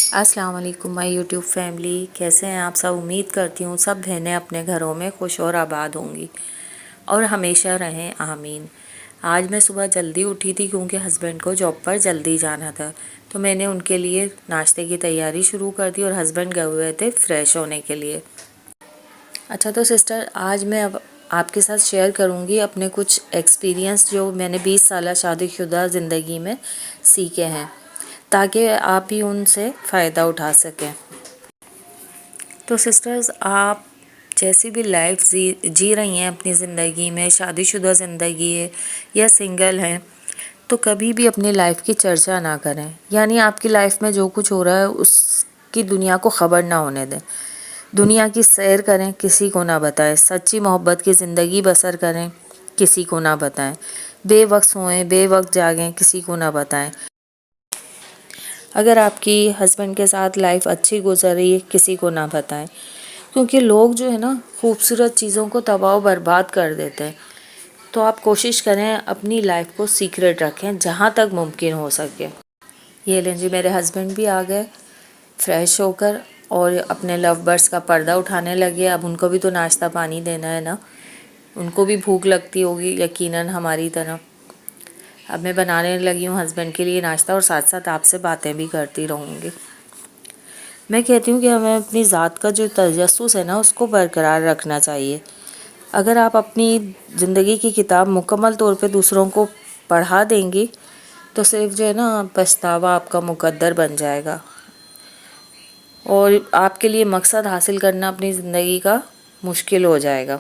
السلام علیکم مائی YouTube family, کیسے ہیں آپ سب؟ امید کرتی ہوں سب بہنیں اپنے گھروں میں خوش اور آباد ہوں گی اور ہمیشہ رہیں، آمین۔ آج میں صبح جلدی اٹھی تھی کیونکہ ہسبینڈ کو جاب پر جلدی جانا تھا، تو میں نے ان کے لیے ناشتے کی تیاری شروع کر دی اور ہسبینڈ گئے ہوئے تھے فریش ہونے کے لیے۔ اچھا تو سسٹر، آج میں اب آپ کے ساتھ شیئر کروں گی اپنے کچھ ایکسپیرینس جو میں نے 20 سالہ شادی شدہ زندگی میں سیکھے ہیں، تاکہ آپ بھی ان سے فائدہ اٹھا سکیں۔ تو سسٹرز، آپ جیسی بھی لائف جی رہی ہیں اپنی زندگی میں، شادی شدہ زندگی ہے یا سنگل ہیں، تو کبھی بھی اپنی لائف کی چرچا نہ کریں، یعنی آپ کی لائف میں جو کچھ ہو رہا ہے اس کی دنیا کو خبر نہ ہونے دیں۔ دنیا کی سیر کریں، کسی کو نہ بتائیں۔ سچی محبت کی زندگی بسر کریں، کسی کو نہ بتائیں۔ بے وقت سوئیں، بے وقت جاگیں، کسی کو نہ بتائیں۔ اگر آپ کی ہسبینڈ کے ساتھ لائف اچھی گزر رہی ہے، کسی کو نہ بتائیں، کیونکہ لوگ جو ہے نا خوبصورت چیزوں کو تباہ و برباد کر دیتے ہیں۔ تو آپ کوشش کریں اپنی لائف کو سیکریٹ رکھیں جہاں تک ممکن ہو سکے۔ یہ لیں جی، میرے ہسبینڈ بھی آ گئے فریش ہو کر اور اپنے لو برڈس کا پردہ اٹھانے لگے۔ اب ان کو بھی تو ناشتہ پانی دینا ہے نا، ان کو بھی بھوک لگتی ہوگی یقیناً ہماری طرح۔ اب میں بنانے لگی ہوں ہسبینڈ کے لیے ناشتہ اور ساتھ ساتھ آپ سے باتیں بھی کرتی رہوں گی۔ میں کہتی ہوں کہ ہمیں اپنی ذات کا جو تجسس ہے نا اس کو برقرار رکھنا چاہیے۔ اگر آپ اپنی زندگی کی کتاب مکمل طور پہ دوسروں کو پڑھا دیں گی تو صرف جو ہے نا پچھتاوا آپ کا مقدر بن جائے گا، اور آپ کے لیے مقصد حاصل کرنا اپنی زندگی کا مشکل ہو جائے گا۔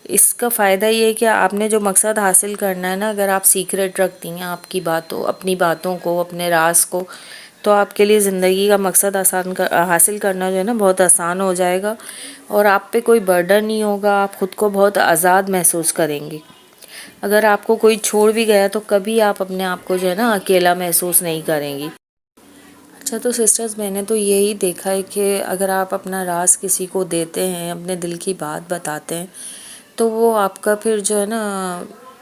اس کا فائدہ یہ ہے کہ آپ نے جو مقصد حاصل کرنا ہے نا، اگر آپ سیکریٹ رکھتی ہیں اپنی باتوں کو، اپنے راز کو، تو آپ کے لیے زندگی کا مقصد حاصل کرنا جو ہے نا بہت آسان ہو جائے گا، اور آپ پہ کوئی برڈن نہیں ہوگا۔ آپ خود کو بہت آزاد محسوس کریں گی۔ اگر آپ کو کوئی چھوڑ بھی گیا تو کبھی آپ اپنے آپ کو جو ہے نا اکیلا محسوس نہیں کریں گی۔ اچھا تو سسٹرز، میں نے تو یہی دیکھا ہے کہ اگر آپ اپنا راز کسی کو دیتے ہیں، اپنے دل کی بات بتاتے ہیں، تو وہ آپ کا پھر جو ہے نا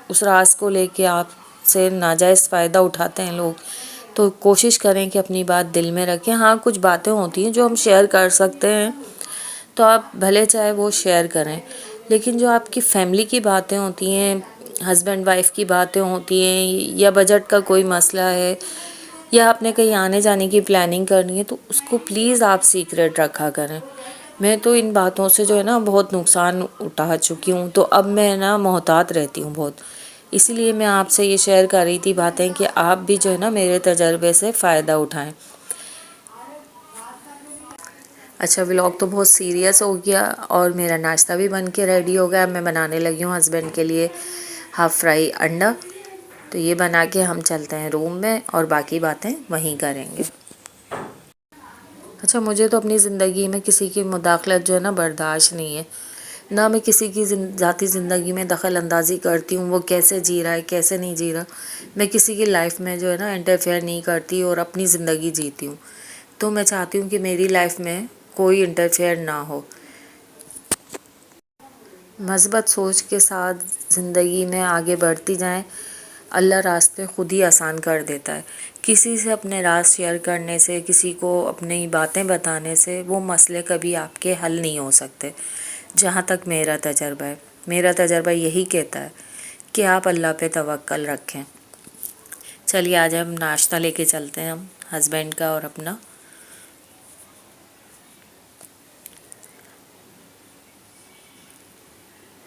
اس راز کو لے کے آپ سے ناجائز فائدہ اٹھاتے ہیں لوگ۔ تو کوشش کریں کہ اپنی بات دل میں رکھیں۔ ہاں، کچھ باتیں ہوتی ہیں جو ہم شیئر کر سکتے ہیں تو آپ بھلے چاہے وہ شیئر کریں، لیکن جو آپ کی فیملی کی باتیں ہوتی ہیں، ہسبینڈ وائف کی باتیں ہوتی ہیں، یا بجٹ کا کوئی مسئلہ ہے، یا آپ نے کہیں آنے جانے کی پلاننگ کرنی ہے، تو اس کو پلیز آپ سیکریٹ رکھا کریں۔ میں تو ان باتوں سے جو ہے نا بہت نقصان اٹھا چکی ہوں، تو اب میں نا محتاط رہتی ہوں بہت۔ اسی لیے میں آپ سے یہ شیئر کر رہی تھی باتیں کہ آپ بھی جو ہے نا میرے تجربے سے فائدہ اٹھائیں۔ اچھا، ولاگ تو بہت سیریس ہو گیا اور میرا ناشتہ بھی بن کے ریڈی ہو گیا۔ میں بنانے لگی ہوں ہسبینڈ کے لیے ہاف فرائی انڈا، تو یہ بنا کے ہم چلتے ہیں روم میں اور باقی باتیں وہیں کریں گے۔ اچھا، مجھے تو اپنی زندگی میں کسی کی مداخلت جو ہے نا برداشت نہیں ہے، نہ میں کسی کی ذاتی زندگی میں دخل اندازی کرتی ہوں، وہ کیسے جی رہا ہے کیسے نہیں جی رہا۔ میں کسی کی لائف میں جو ہے نا انٹرفیئر نہیں کرتی اور اپنی زندگی جیتی ہوں۔ تو میں چاہتی ہوں کہ میری لائف میں کوئی انٹرفیئر نہ ہو۔ مثبت سوچ کے ساتھ زندگی میں آگے بڑھتی جائیں، اللہ راستے خود ہی آسان کر دیتا ہے۔ کسی سے اپنے راز شیئر کرنے سے، کسی کو اپنی باتیں بتانے سے وہ مسئلے کبھی آپ کے حل نہیں ہو سکتے۔ جہاں تک میرا تجربہ یہی کہتا ہے کہ آپ اللہ پہ توکل رکھیں۔ چلیے آج ہم ناشتہ لے کے چلتے ہیں، ہم ہسبینڈ کا اور اپنا۔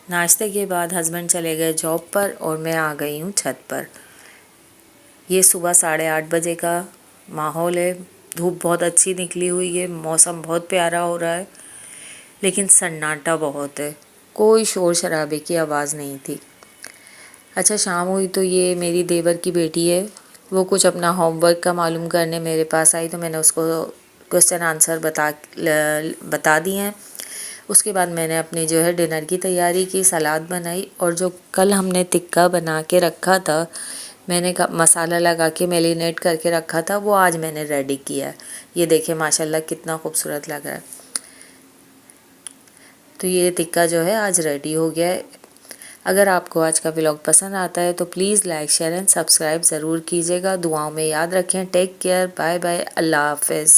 ناشتے کے بعد ہسبینڈ چلے گئے جاب پر اور میں آ گئی ہوں چھت پر۔ یہ صبح 8:30 بجے کا ماحول ہے، دھوپ بہت اچھی نکلی ہوئی ہے، موسم بہت پیارا ہو رہا ہے، لیکن سناٹا بہت ہے، کوئی شور شرابے کی آواز نہیں تھی۔ اچھا، شام ہوئی تو یہ میری دیور کی بیٹی ہے، وہ کچھ اپنا ہوم ورک کا معلوم کرنے میرے پاس آئی، تو میں نے اس کو کوسچن آنسر بتا دیے ہیں۔ اس کے بعد میں نے اپنی جو ہے ڈنر کی تیاری کی، سلاد بنائی، اور جو کل ہم نے ٹکا بنا کے رکھا تھا، میں نے مسالہ لگا کے میرینیٹ کر کے رکھا تھا، وہ آج میں نے ریڈی کیا ہے۔ یہ دیکھیں ماشاءاللہ کتنا خوبصورت لگ رہا ہے۔ تو یہ ٹکا جو ہے آج ریڈی ہو گیا ہے۔ اگر آپ کو آج کا ولاگ پسند آتا ہے تو please like share and subscribe ضرور کیجیے گا. دعاؤں میں یاد رکھیں. Take care. Bye bye. اللہ حافظ.